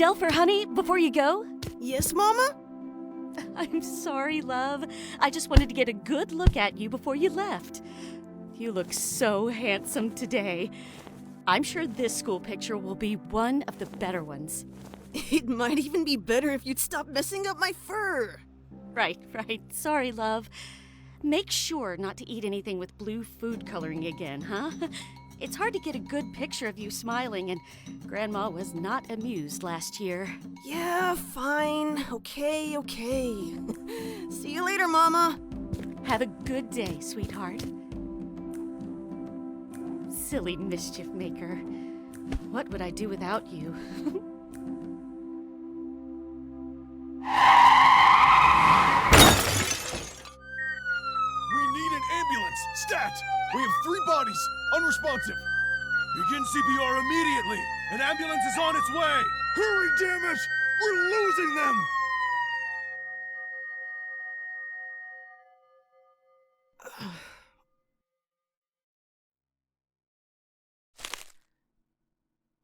Delphur, honey, before you go? Yes, Mama? I'm sorry, love. I just wanted to get a good look at you before you left. You look so handsome today. I'm sure this school picture will be one of the better ones. It might even be better if you'd stop messing up my fur. Right. Sorry, love. Make sure not to eat anything with blue food coloring again, huh? It's hard to get a good picture of you smiling, and Grandma was not amused last year. Yeah, fine. Okay. See you later, Mama. Have a good day, sweetheart. Silly mischief maker. What would I do without you? We need an ambulance! Stat! We have 3 bodies, unresponsive. Begin CPR immediately! An ambulance is on its way! Hurry, damn it! We're losing them!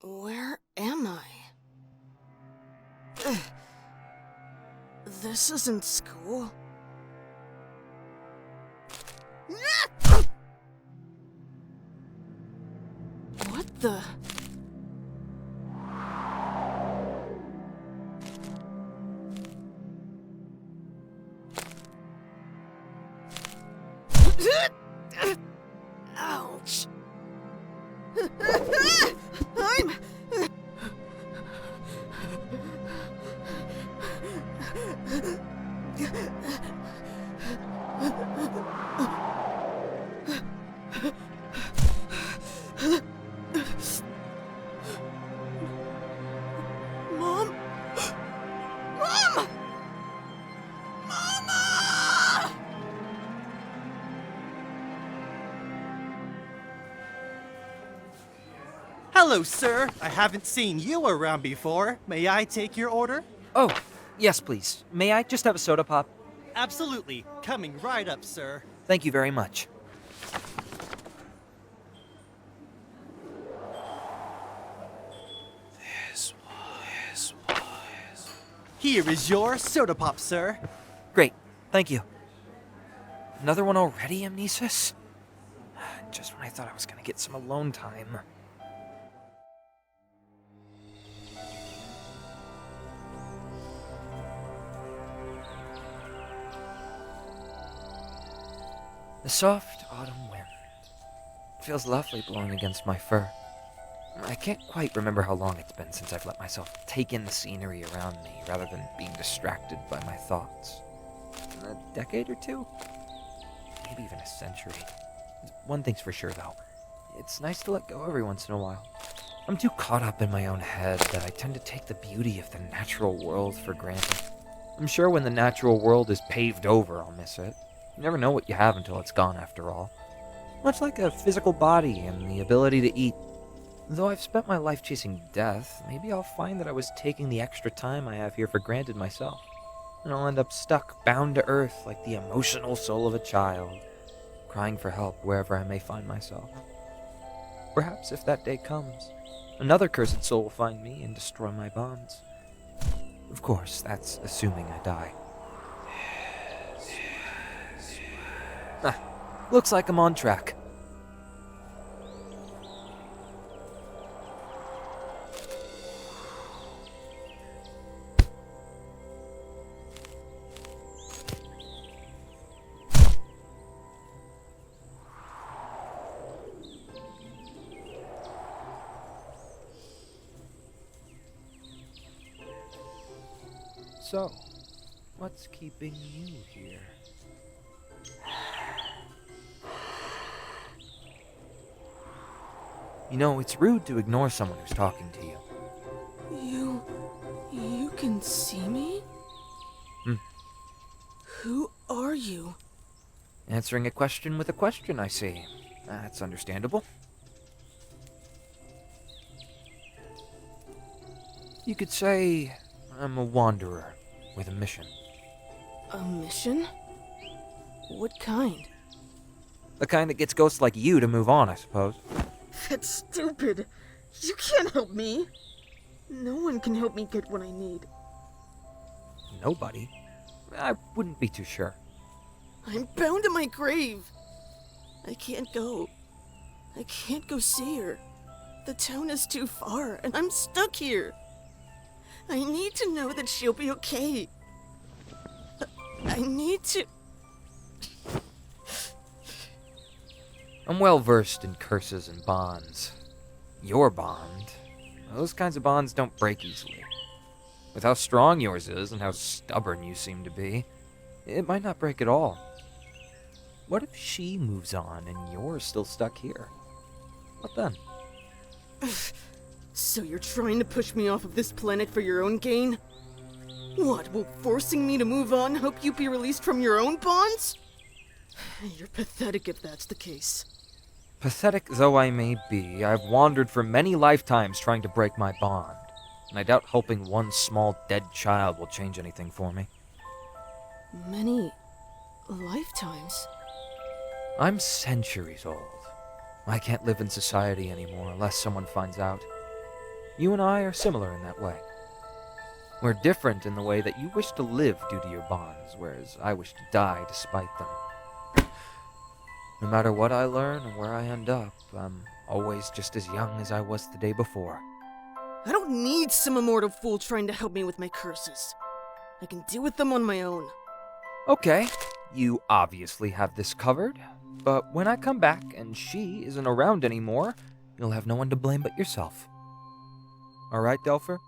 Where am I? This isn't school. What the? Ouch! I'm... Mom? Mom! Mama! Hello, sir. I haven't seen you around before. May I take your order? Oh, yes, please. May I just have a soda pop? Absolutely. Coming right up, sir. Thank you very much. Here is your soda pop, sir. Great. Thank you. Another one already, Amnesis? Just when I thought I was gonna get some alone time. The soft autumn wind. It feels lovely blowing against my fur. I can't quite remember how long it's been since I've let myself take in the scenery around me rather than being distracted by my thoughts. A decade or 2? Maybe even a century. One thing's for sure, though. It's nice to let go every once in a while. I'm too caught up in my own head that I tend to take the beauty of the natural world for granted. I'm sure when the natural world is paved over, I'll miss it. You never know what you have until it's gone, after all. Much like a physical body and the ability to eat. Though I've spent my life chasing death, maybe I'll find that I was taking the extra time I have here for granted myself. And I'll end up stuck, bound to earth, like the emotional soul of a child, crying for help wherever I may find myself. Perhaps if that day comes, another cursed soul will find me and destroy my bonds. Of course, that's assuming I die. Looks like I'm on track. So, what's keeping you here? You know, it's rude to ignore someone who's talking to you. You can see me? Who are you? Answering a question with a question, I see. That's understandable. You could say I'm a wanderer with a mission. A mission? What kind? The kind that gets ghosts like you to move on, I suppose. That's stupid. You can't help me. No one can help me get what I need. Nobody? I wouldn't be too sure. I'm bound to my grave. I can't go. I can't go see her. The town is too far, and I'm stuck here. I need to know that she'll be okay. I need to... I'm well versed in curses and bonds. Your bond, those kinds of bonds don't break easily. With how strong yours is and how stubborn you seem to be, it might not break at all. What if she moves on and you're still stuck here? What then? So you're trying to push me off of this planet for your own gain? What, will forcing me to move on help you be released from your own bonds? You're pathetic if that's the case. Pathetic though I may be, I've wandered for many lifetimes trying to break my bond, and I doubt helping one small dead child will change anything for me. Many lifetimes? I'm centuries old. I can't live in society anymore unless someone finds out. You and I are similar in that way. We're different in the way that you wish to live due to your bonds, whereas I wish to die despite them. No matter what I learn or where I end up, I'm always just as young as I was the day before. I don't need some immortal fool trying to help me with my curses. I can deal with them on my own. Okay, you obviously have this covered, but when I come back and she isn't around anymore, you'll have no one to blame but yourself. Alright, Delphur?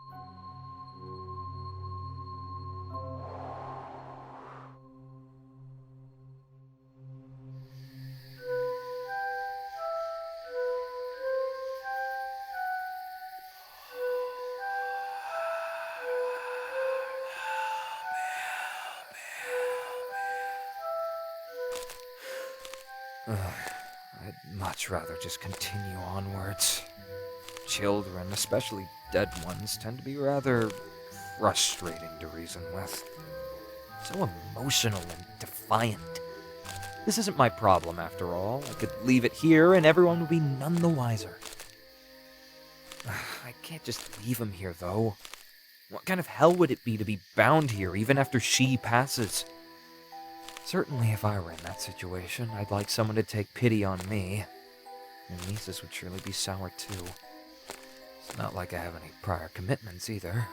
I'd much rather just continue onwards. Children, especially dead ones, tend to be rather frustrating to reason with. So emotional and defiant. This isn't my problem, after all. I could leave it here and everyone would be none the wiser. I can't just leave him here, though. What kind of hell would it be to be bound here even after she passes? Certainly, if I were in that situation, I'd like someone to take pity on me. Amnesis would surely be sour, too. It's not like I have any prior commitments, either.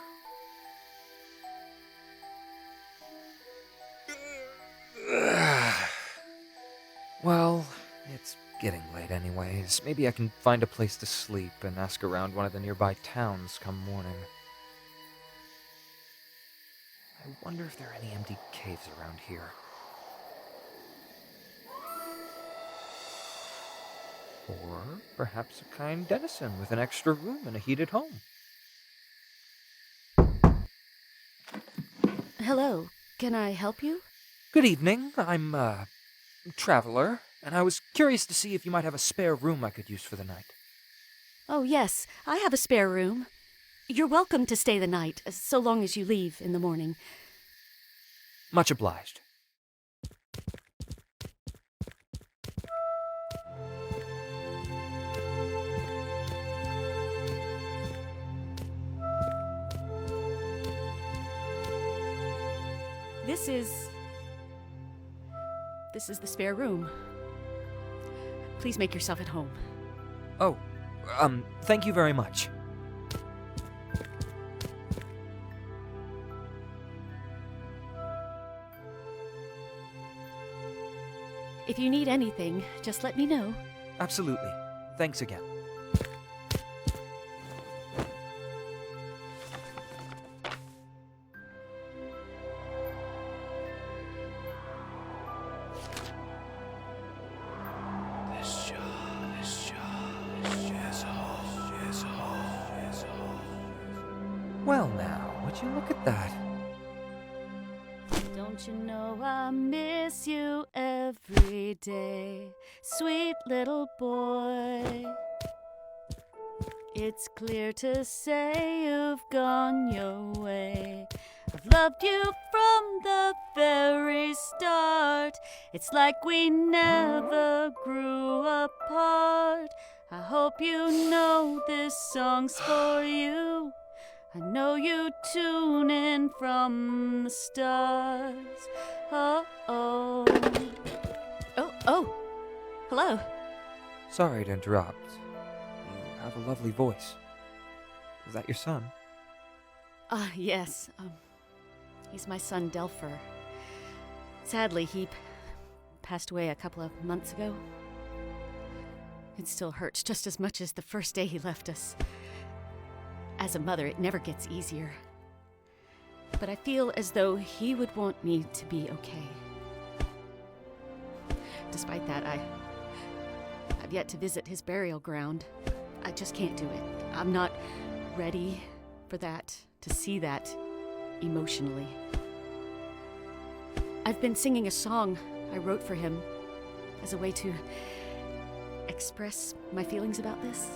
Well, it's getting late anyways. Maybe I can find a place to sleep and ask around one of the nearby towns come morning. I wonder if there are any empty caves around here. Or perhaps a kind denizen with an extra room and a heated home. Hello, can I help you? Good evening, I'm a traveler, and I was curious to see if you might have a spare room I could use for the night. Oh, yes, I have a spare room. You're welcome to stay the night, so long as you leave in the morning. Much obliged. This is the spare room. Please make yourself at home. Oh, thank you very much. If you need anything, just let me know. Absolutely. Thanks again. Well now, would you look at that? Don't you know I miss you every day, sweet little boy. It's clear to say you've gone your way. I've loved you from the very start. It's like we never grew apart. I hope you know this song's for you. I know you tune in from the stars. Oh, oh. Oh. Hello. Sorry to interrupt. You have a lovely voice. Is that your son? Yes. He's my son, Delphur. Sadly, he passed away a couple of months ago. It still hurts just as much as the first day he left us. As a mother, it never gets easier. But I feel as though he would want me to be okay. Despite that, I've yet to visit his burial ground. I just can't do it. I'm not ready for that, to see that emotionally. I've been singing a song I wrote for him as a way to express my feelings about this.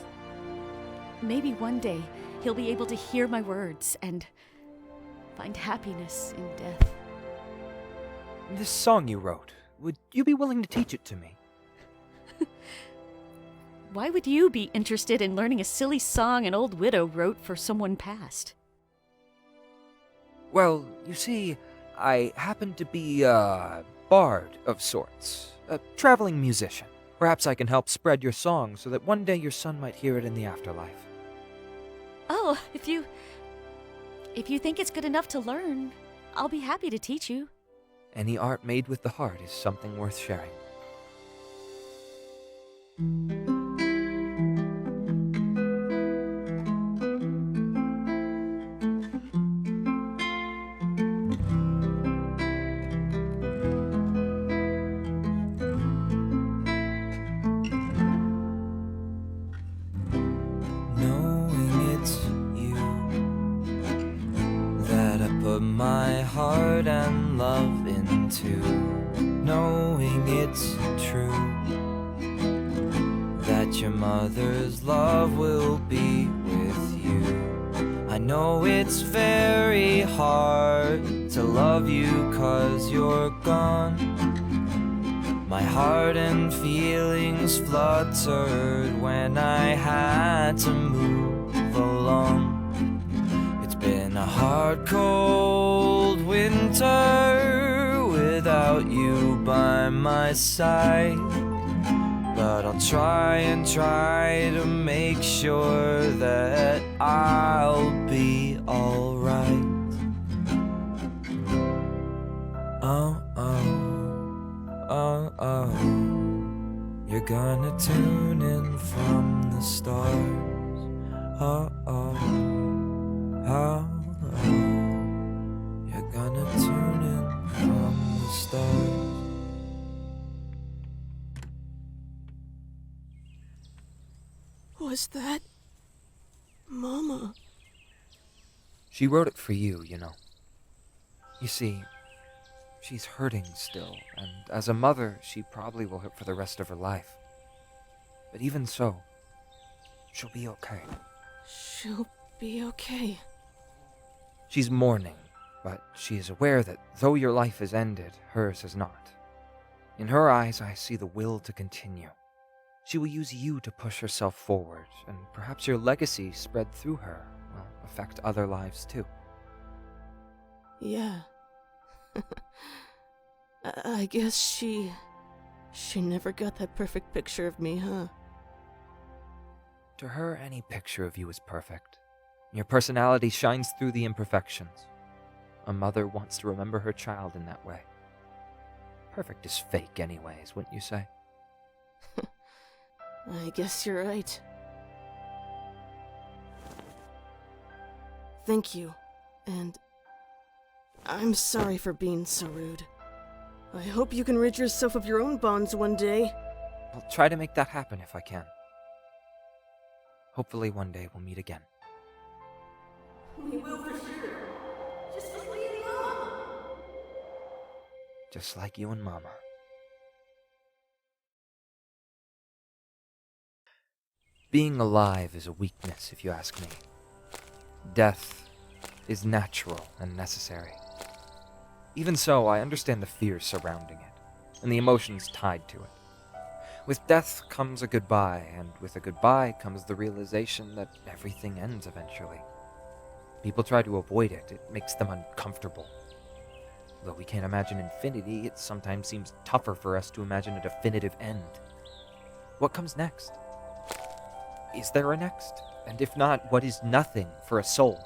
Maybe one day he'll be able to hear my words and find happiness in death. This song you wrote, would you be willing to teach it to me? Why would you be interested in learning a silly song an old widow wrote for someone past? Well, you see, I happen to be a bard of sorts, a traveling musician. Perhaps I can help spread your song so that one day your son might hear it in the afterlife. Oh, if you think it's good enough to learn, I'll be happy to teach you. Any art made with the heart is something worth sharing. My heart and love into knowing it's true that your mother's love will be with you. I know it's very hard to love you 'cause you're gone. My heart and feelings fluttered when I had to move along. Been a hard, cold winter without you by my side. But I'll try to make sure that I'll be alright. Oh, you're gonna tune in from the stars. Oh, you're gonna tune in from the stars. Was that Mama? She wrote it for you, you know. You see, she's hurting still, and as a mother, she probably will hurt for the rest of her life. But even so, she'll be okay. She'll be okay. She's mourning, but she is aware that though your life is ended, hers has not. In her eyes, I see the will to continue. She will use you to push herself forward, and perhaps your legacy spread through her will affect other lives too. Yeah. I guess she never got that perfect picture of me, huh? To her, any picture of you is perfect. Your personality shines through the imperfections. A mother wants to remember her child in that way. Perfect is fake anyways, wouldn't you say? I guess you're right. Thank you, and I'm sorry for being so rude. I hope you can rid yourself of your own bonds one day. I'll try to make that happen if I can. Hopefully one day we'll meet again. We will for sure. Just like you and Mama. Just like you and Mama. Being alive is a weakness, if you ask me. Death is natural and necessary. Even so, I understand the fears surrounding it, and the emotions tied to it. With death comes a goodbye, and with a goodbye comes the realization that everything ends eventually. People try to avoid it. It makes them uncomfortable. Though we can't imagine infinity, it sometimes seems tougher for us to imagine a definitive end. What comes next? Is there a next? And if not, what is nothing for a soul?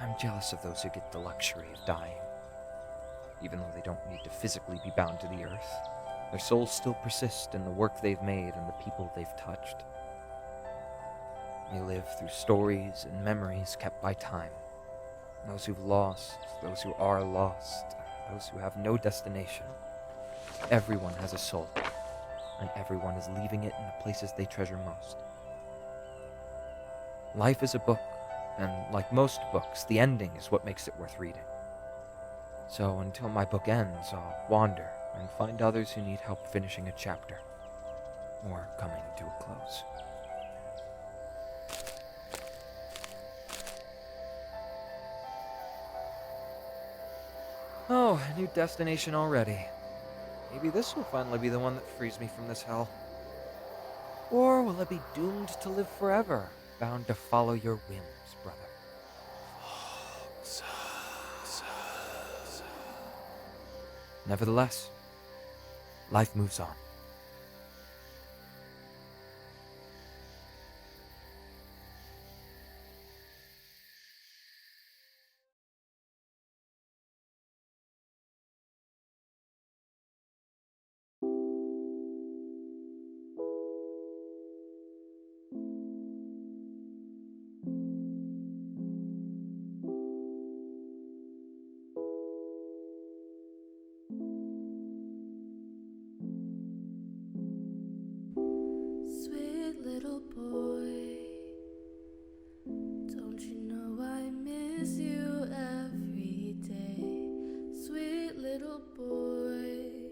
I'm jealous of those who get the luxury of dying. Even though they don't need to physically be bound to the earth, their souls still persist in the work they've made and the people they've touched. They live through stories and memories kept by time. Those who've lost, those who are lost, those who have no destination. Everyone has a soul, and everyone is leaving it in the places they treasure most. Life is a book, and like most books, the ending is what makes it worth reading. So until my book ends, I'll wander and find others who need help finishing a chapter, or coming to a close. Oh, a new destination already. Maybe this will finally be the one that frees me from this hell. Or will I be doomed to live forever, bound to follow your whims, brother? Nevertheless, life moves on. Sweet little boy, don't you know I miss you every day? Sweet little boy,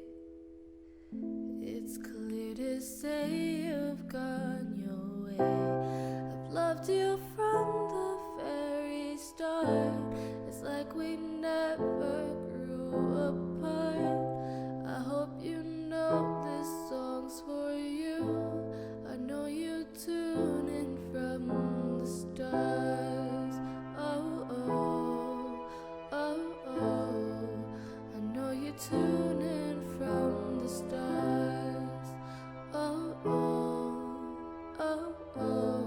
it's clear to say you've gone your way. I've loved you from the very start. It's like we never grew apart. I hope you know this song's for you. I know you tune in from the stars. Oh, oh, oh, oh. I know you tune in from the stars. Oh, oh, oh, oh.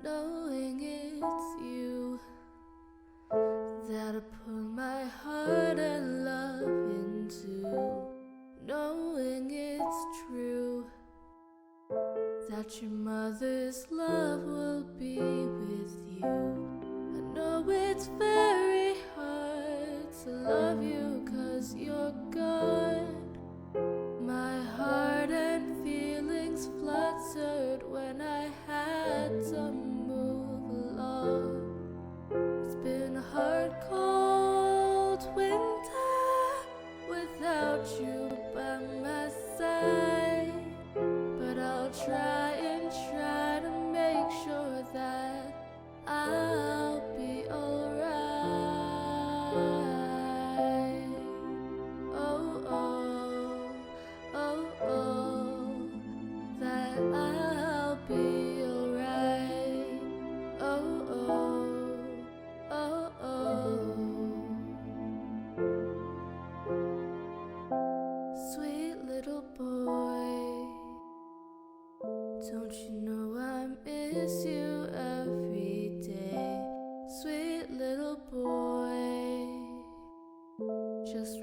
Knowing it's you that I put my heart and love into. Knowing it's true that your mother's love will be with you. I know it's very hard to love you 'cause you're gone. My heart and feelings fluttered when I had to move along. It's been a hard, cold winter without you by my side, but I'll try to make sure that I'll be alright. Oh, oh, oh, oh, that I'll be alright. Oh, oh, oh, oh. Sweet little boy, don't you know I miss you every day? Sweet little boy, just